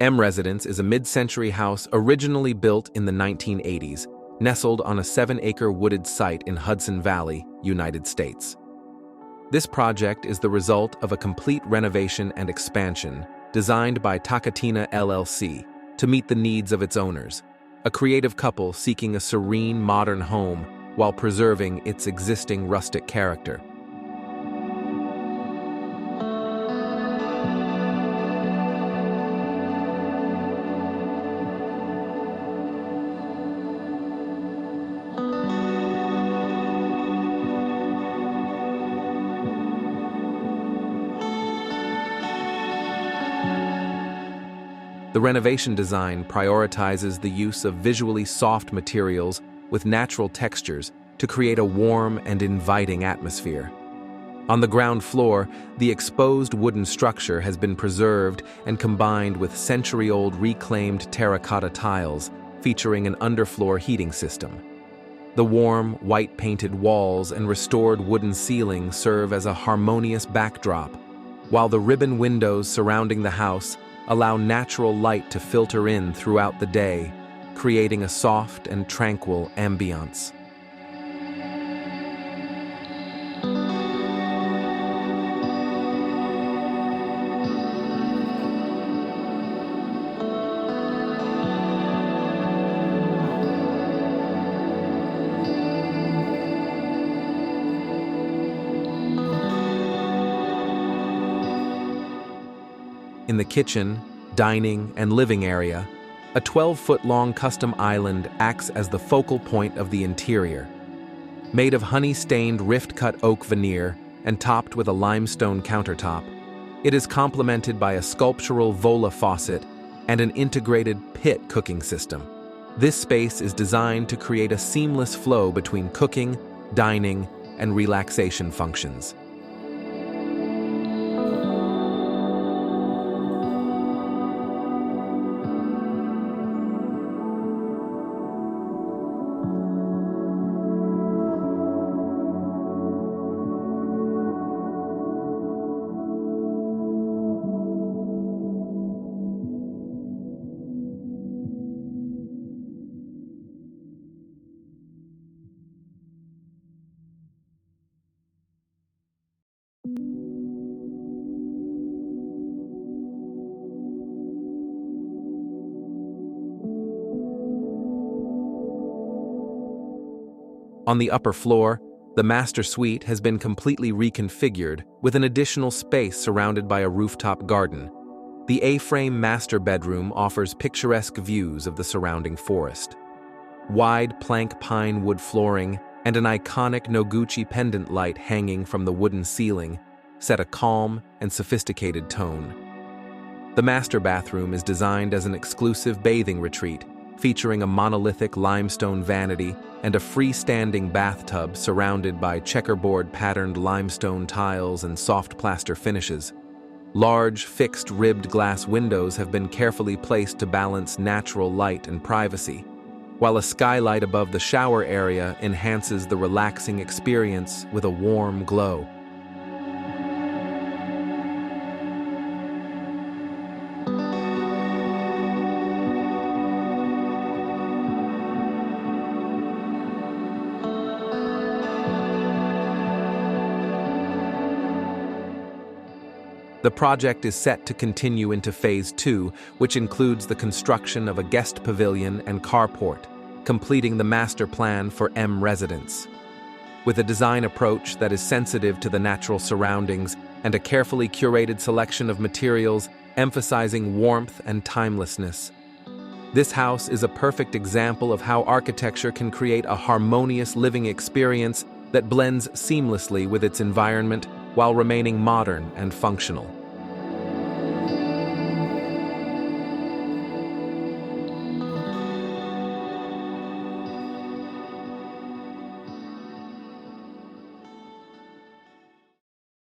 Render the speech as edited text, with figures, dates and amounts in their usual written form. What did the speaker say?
M Residence is a mid-century house originally built in the 1980s, nestled on a 7-acre wooded site in Hudson Valley, United States. This project is the result of a complete renovation and expansion designed by TAKATINA LLC to meet the needs of its owners, a creative couple seeking a serene, modern home while preserving its existing rustic character. The renovation design prioritizes the use of visually soft materials with natural textures to create a warm and inviting atmosphere. On the ground floor, the exposed wooden structure has been preserved and combined with century-old reclaimed terracotta tiles featuring an underfloor heating system. The warm, white-painted walls and restored wooden ceiling serve as a harmonious backdrop, while the ribbon windows surrounding the house allow natural light to filter in throughout the day, creating a soft and tranquil ambiance. In the kitchen, dining, and living area, a 12-foot-long custom island acts as the focal point of the interior. Made of honey-stained rift-cut oak veneer and topped with a limestone countertop, it is complemented by a sculptural Vola faucet and an integrated pit cooking system. This space is designed to create a seamless flow between cooking, dining, and relaxation functions. On the upper floor, the master suite has been completely reconfigured with an additional space surrounded by a rooftop garden. The A-frame master bedroom offers picturesque views of the surrounding forest. Wide plank pine wood flooring and an iconic Noguchi pendant light hanging from the wooden ceiling set a calm and sophisticated tone. The master bathroom is designed as an exclusive bathing retreat, featuring a monolithic limestone vanity and a freestanding bathtub surrounded by checkerboard-patterned limestone tiles and soft plaster finishes. Large, fixed ribbed glass windows have been carefully placed to balance natural light and privacy, while a skylight above the shower area enhances the relaxing experience with a warm glow. The project is set to continue into Phase 2, which includes the construction of a guest pavilion and carport, completing the master plan for M Residence. With a design approach that is sensitive to the natural surroundings and a carefully curated selection of materials emphasizing warmth and timelessness, this house is a perfect example of how architecture can create a harmonious living experience that blends seamlessly with its environment while remaining modern and functional.